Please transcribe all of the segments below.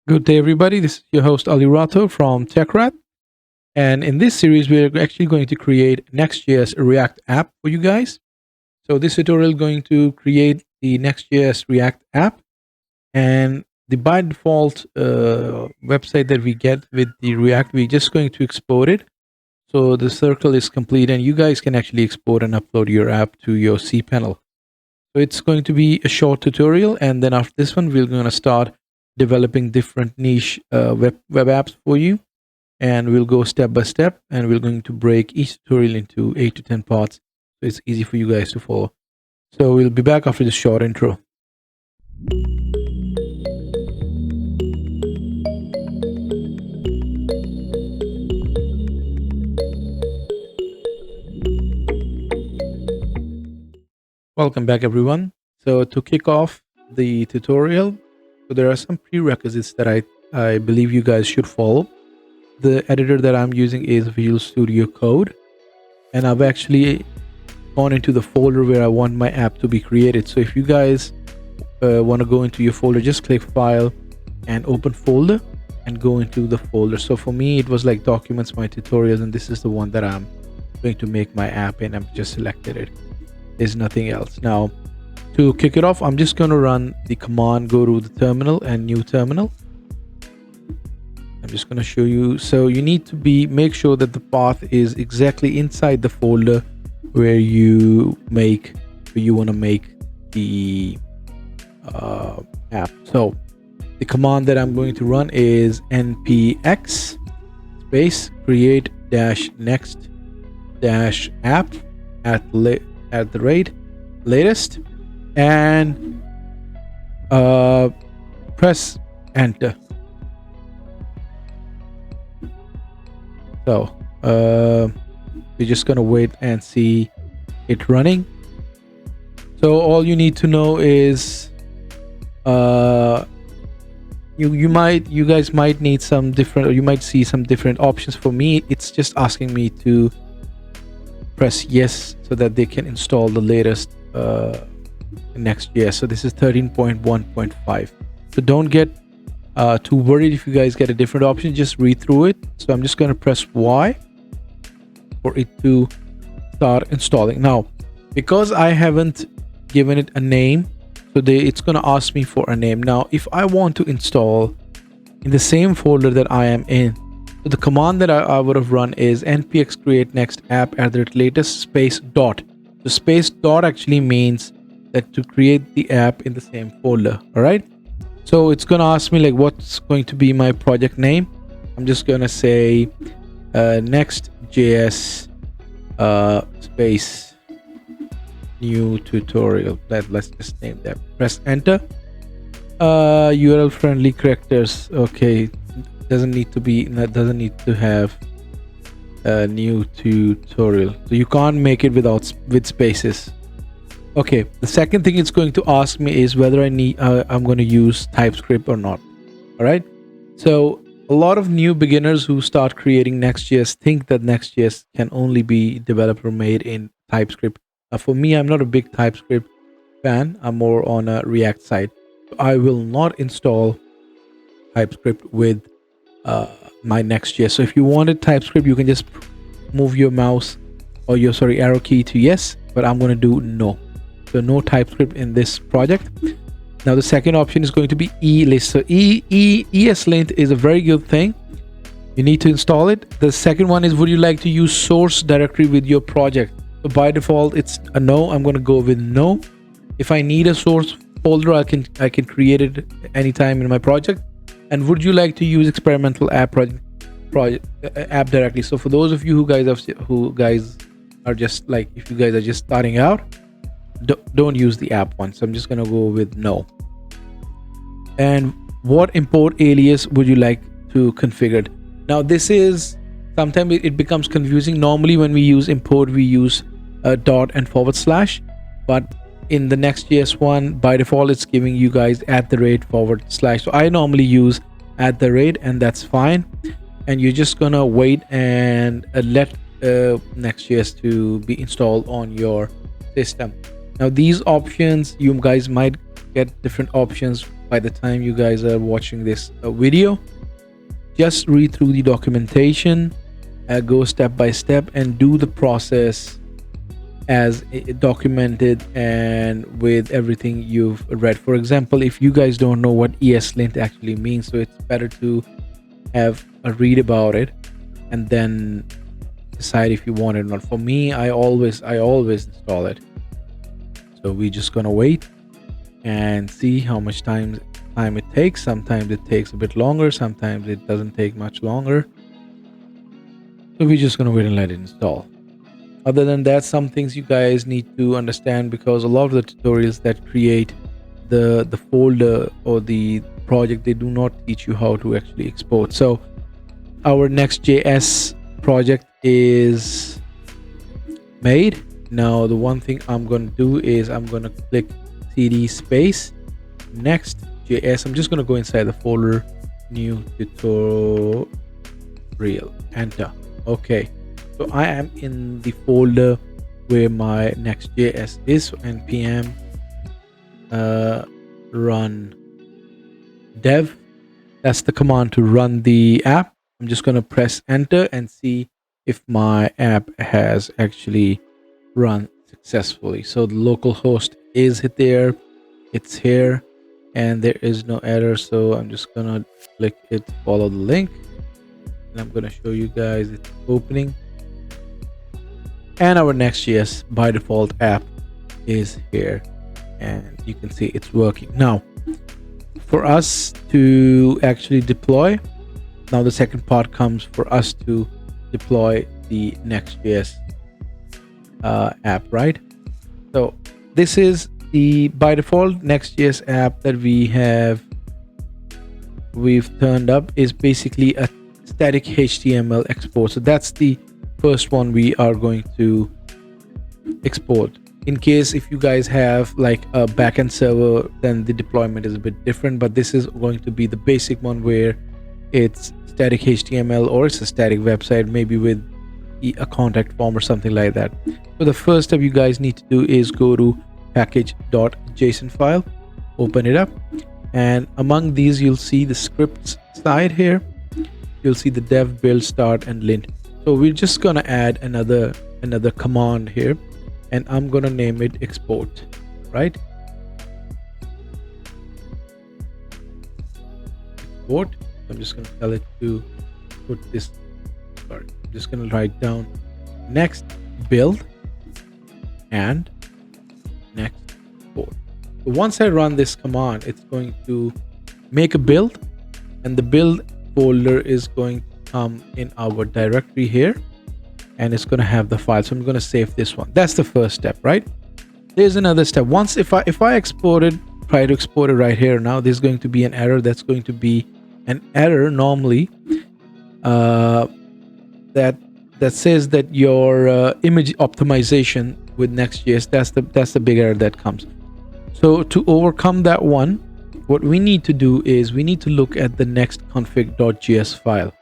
Good day, everybody. This is your host, Ali Rato from TechWrath. And in this series, we're actually going to create Next.js React app for you guys. So this tutorial is going to create the Next.js React app. And the by default website that we get with the React, we're just going to export it. So the circle is complete and you guys can actually export and upload your app to your cPanel. So it's going to be a short tutorial. And then after this one, we're going to start developing different niche web apps for you, and we'll go step by step, and we're going to break each tutorial into 8 to 10 parts so it's easy for you guys to follow. So we'll be back after this short intro. Welcome back, everyone. So to kick off the tutorial, so there are some prerequisites that I believe you guys should follow. The editor that I'm using is Visual Studio Code, and I've actually gone into the folder where I want my app to be created. So if you guys want to go into your folder, just click File and Open Folder and go into the folder. So for me, it was like Documents, My Tutorials, and this is the one that I'm going to make my app in. I've just selected it. There's nothing else. Now, to kick it off, I'm just going to run the command, go to the terminal and new terminal. I'm just going to show you. So you need to make sure that the path is exactly inside the folder where you want to make the app. So the command that I'm going to run is npx space create dash next dash app at the rate latest, and press enter. So we're just gonna wait and see it running. So all you need to know is you guys might need some different, or you might see some different options. For me, it's just asking me to press yes so that they can install the latest Next.js. So this is 13.1.5. So don't get too worried if you guys get a different option. Just read through it. So I'm just going to press Y for it to start installing. Now, because I haven't given it a name, so it's going to ask me for a name. Now, if I want to install in the same folder that I am in, so the command that I would have run is npx create next app at the latest space dot. So space dot actually means that to create the app in the same folder. All right. So it's going to ask me like what's going to be my project name. I'm just going to say Next.js space new tutorial. Let's just name that. Press enter. URL friendly characters. Okay. Doesn't need to have a new tutorial, so you can't make it with spaces. Okay, the second thing it's going to ask me is whether I'm going to use TypeScript or not. All right, so a lot of new beginners who start creating Next.js think that Next.js can only be developer made in TypeScript. For me, I'm not a big TypeScript fan. I'm more on a React side. I will not install TypeScript with my Next.js. So if you wanted TypeScript, you can just move your mouse or your arrow key to yes, but I'm going to do no. So no TypeScript in this project. Now the second option is going to be ESLint. So ESLint is a very good thing. You need to install it. The second one is, would you like to use source directory with your project? So by default, it's a no. I'm going to go with no. If I need a source folder, I can create it anytime in my project. And would you like to use experimental app app directly? So for those of you who guys are just like, if you guys are just starting out, don't use the app one. So I'm just gonna go with no. And what import alias would you like to configure? Now this is sometimes it becomes confusing. Normally when we use import, we use dot and /, but in the Next.js one, by default, it's giving you guys @/ So I normally use @, and that's fine. And you're just gonna wait and let Next.js to be installed on your system. Now these options you guys might get different options by the time you guys are watching this video. Just read through the documentation, go step by step, and do the process as documented and with everything you've read. For example, if you guys don't know what ESLint actually means, so it's better to have a read about it and then decide if you want it or not. For me, I always install it. So we're just gonna wait and see how much time it takes. Sometimes it takes a bit longer, sometimes it doesn't take much longer. So we're just gonna wait and let it install. Other than that, some things you guys need to understand, because a lot of the tutorials that create the folder or the project, they do not teach you how to actually export. So our Next.js project is made. Now the one thing I'm going to do is I'm going to click cd space Next.js. I'm just going to go inside the folder, new tutorial, enter. Okay, so I am in the folder where my Next.js is, npm run dev. That's the command to run the app. I'm just going to press enter and see if my app has actually run successfully. So the local host is there, it's here, and there is no error. So I'm just gonna click it, follow the link, and I'm gonna show you guys it's opening, and our Next.js by default app is here, and you can see it's working. Now for us to actually deploy, now the second part comes for us to deploy the Next.js app, right? So this is the by default Next.js app that we've turned up, is basically a static HTML export. So that's the first one we are going to export. In case if you guys have like a backend server, then the deployment is a bit different, but this is going to be the basic one where it's static HTML or it's a static website, maybe with a contact form or something like that. So the first step you guys need to do is go to package.json file, open it up, and among these you'll see the scripts side here. You'll see the dev, build, start, and lint. So we're just gonna add another command here, and I'm gonna name it export, right? Export. I'm just gonna tell it to put this. Sorry, I'm just gonna write down next build and next export. So once I run this command, it's going to make a build, and the build folder is going to come in our directory here, and it's going to have the file. So I'm going to save this one. That's the first step, right? There's another step. Once if I exported, try to export it right here, now there's going to be an error. That's going to be an error normally that says that your image optimization with Next.js, that's the big error that comes. So to overcome that one, what we need to do is we need to look at the next.config.js file,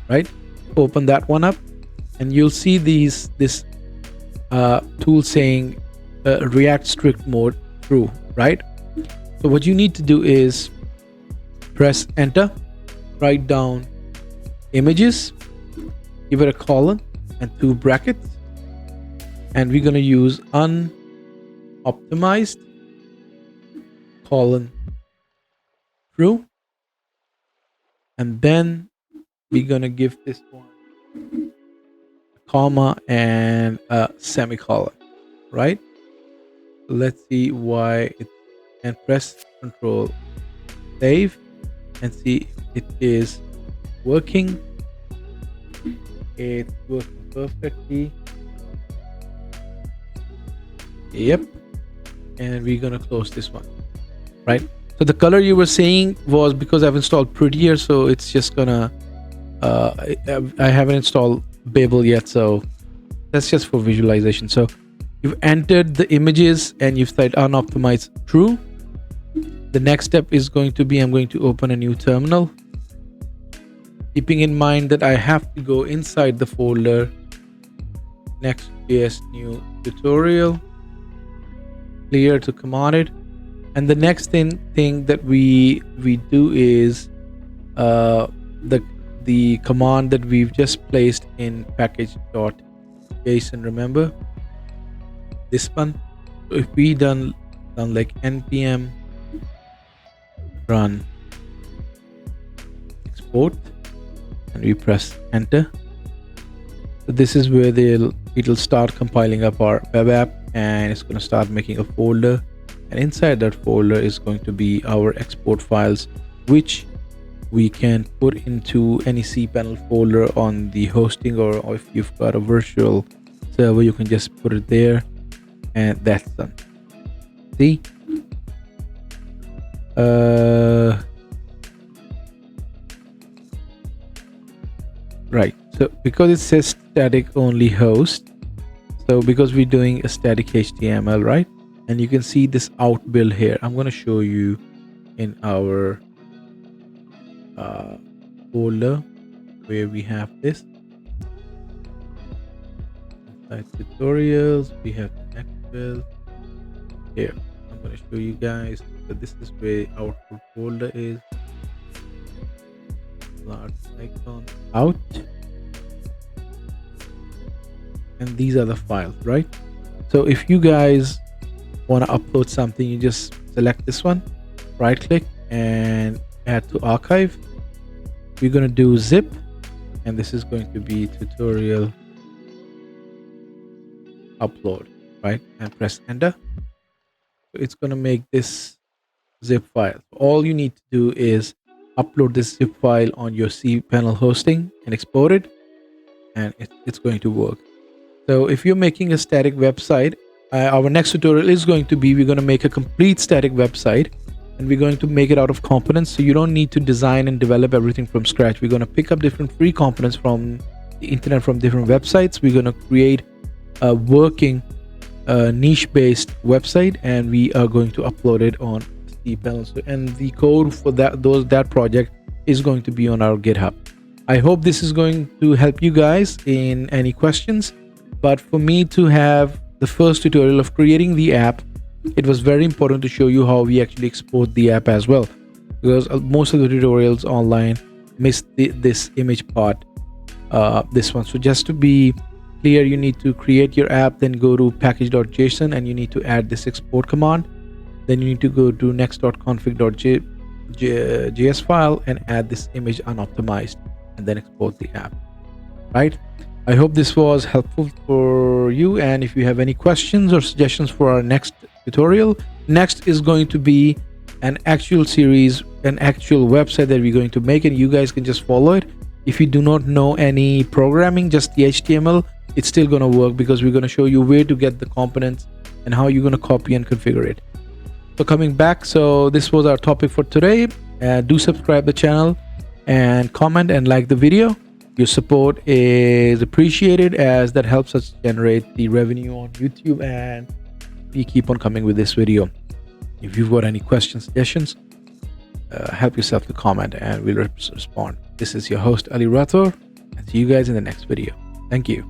right? Open that one up, and you'll see this tool saying React strict mode true, right? So what you need to do is press enter, write down images, give it a colon and 2 brackets, and we're going to use unoptimized colon true, and then we're going to give this one a comma and a semicolon, right? Let's see why it, and press Control save and see if it is working. It's working perfectly. Yep. And we're gonna close this one, right? So the color you were saying was because I've installed Prettier, so it's just gonna I haven't installed Babel yet, so that's just for visualization. So you've entered the images and you've said unoptimized true. The next step is going to be, I'm going to open a new terminal, keeping in mind that I have to go inside the folder Next.js new tutorial, clear to command it, And the next thing that we do is the command that we've just placed in package.json. Remember this one? So if we done like npm run export and we press enter, so this is where it'll start compiling up our web app, and it's going to start making a folder, and inside that folder is going to be our export files, which we can put into any cPanel folder on the hosting, or if you've got a virtual server, you can just put it there, and that's done. See? Right, so because it says static only host, so because we're doing a static HTML, right? And you can see this out build here. I'm going to show you in our folder where we have this. Inside tutorials, we have the next build. Here, I'm going to show you guys. So this is where our folder is. Large icon out, and these are the files, right? So if you guys want to upload something, you just select this one, right click and add to archive. We're going to do zip, and this is going to be tutorial upload, right? And press enter. So it's going to make this zip file. All you need to do is upload this zip file on your cPanel hosting and export it, and it's going to work. So if you're making a static website, our next tutorial is going to be, we're going to make a complete static website, and we're going to make it out of components. So you don't need to design and develop everything from scratch. We're going to pick up different free components from the internet, from different websites. We're going to create a working niche-based website, and we are going to upload it on cPanel. So, and the code for that project is going to be on our GitHub. I hope this is going to help you guys in any questions. But for me to have the first tutorial of creating the app, it was very important to show you how we actually export the app as well, because most of the tutorials online miss this image part, this one. So just to be clear, you need to create your app, then go to package.json, and you need to add this export command. Then you need to go to next.config.js file and add this image unoptimized, and then export the app, right? I hope this was helpful for you, and if you have any questions or suggestions for our next tutorial, next is going to be an actual series, an actual website that we're going to make, and you guys can just follow it. If you do not know any programming, just the HTML, it's still going to work, because we're going to show you where to get the components and how you're going to copy and configure it. So coming back, so this was our topic for today. Do subscribe the channel and comment and like the video. Your support is appreciated, as that helps us generate the revenue on YouTube, and we keep on coming with this video. If you've got any questions, suggestions, help yourself to comment and we'll respond. This is your host Ali Rathor, and see you guys in the next video. Thank you.